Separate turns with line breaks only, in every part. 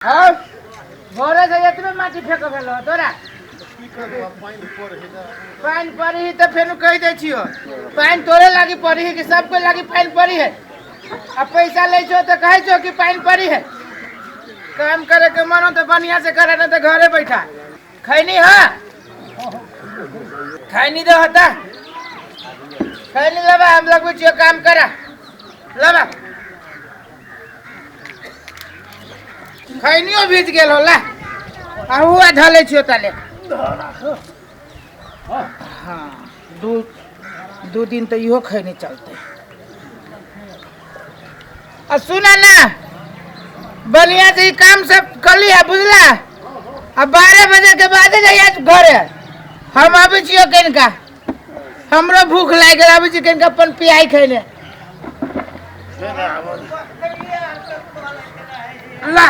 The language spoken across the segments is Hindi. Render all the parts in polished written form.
हाँ भोरे से इतने माटी फेंक भेलो तोरा पानी पड़ी ही तो फेनु कह दे छियो पानी तोरे लागी पड़ी है कि सबको लागी पानी पड़ी है। अब पैसा ले छो तो कहे छो कि पानी पड़ी है। काम करे के मन हो तो बढ़िया से करे, ना तो घरे बैठा खैनी हाँ खैनी दो हता खैनी लबा हम लोग बुझियो काम करा लबा खैनियो भीज गेल होला आ हुआ ढले छियो ताले। हाँ दो दिन तो इहो खैनी चलते। आ सुना ना बढ़िया से काम सब कर लिया बुझला। अब 12 बजे के बाद जाइए घरे हम आबे छियो कनिका हमरो भूख लाग गेल आबे छी कनिका अपन पियाई खैले ला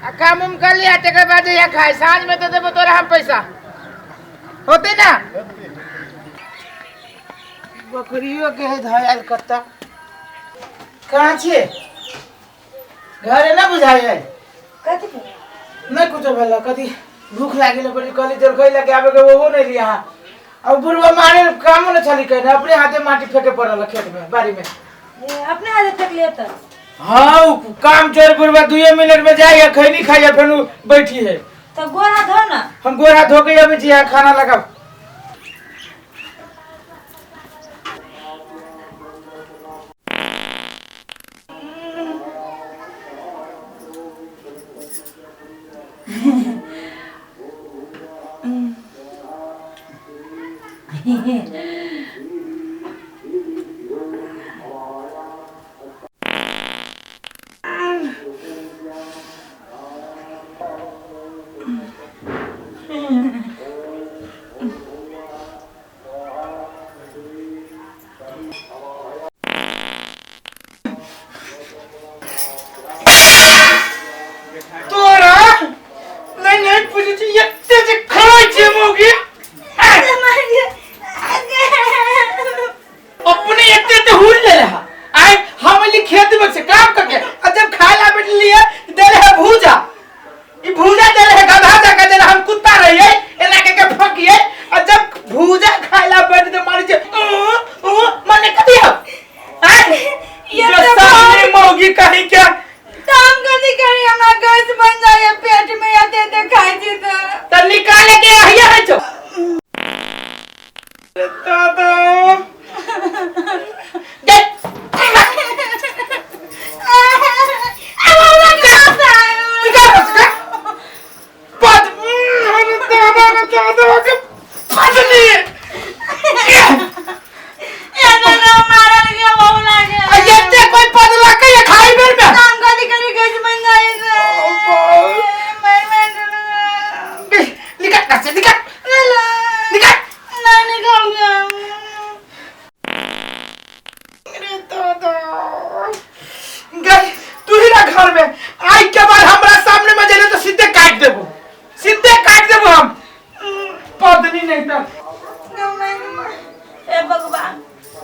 आ काम उम कर लिया तकर बाद या खाए साँझ में तो देबो तोरा हम पैसा होते ना। बकरियों के है धायल कत्ता कहाँ छे घरे ना बुझाई है
कथी
नहीं कुछ भेला कथी भूख लागिल बड़ी कली देर खइला के आबे के वो नहीं लिया। अब बुढ़वा मारे काम न चली कहने अपने हाथे माटी फेंके पड़ल खेत में बाड़ी में
अपने हाथे फेंक लिया तो
हाँ काम चोर बुढ़वा 2 मिनट में जाए खैनी खाइए फिर बैठी है
तो गोरा धो ना
हम गोरा धो के अभी जी खाना लगाओ।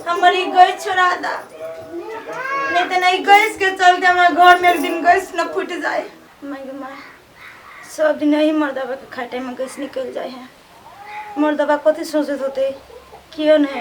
हमारी गैस छोड़ा दा नहीं तो नहीं गैस के चलते हमारे घर में एक दिन गैस न फूट जाए। माँ सब दिन यही मर्दबा के खाटे में गैस निकल जाए है। मर्दबा कथी सोचते होते क्यों नहीं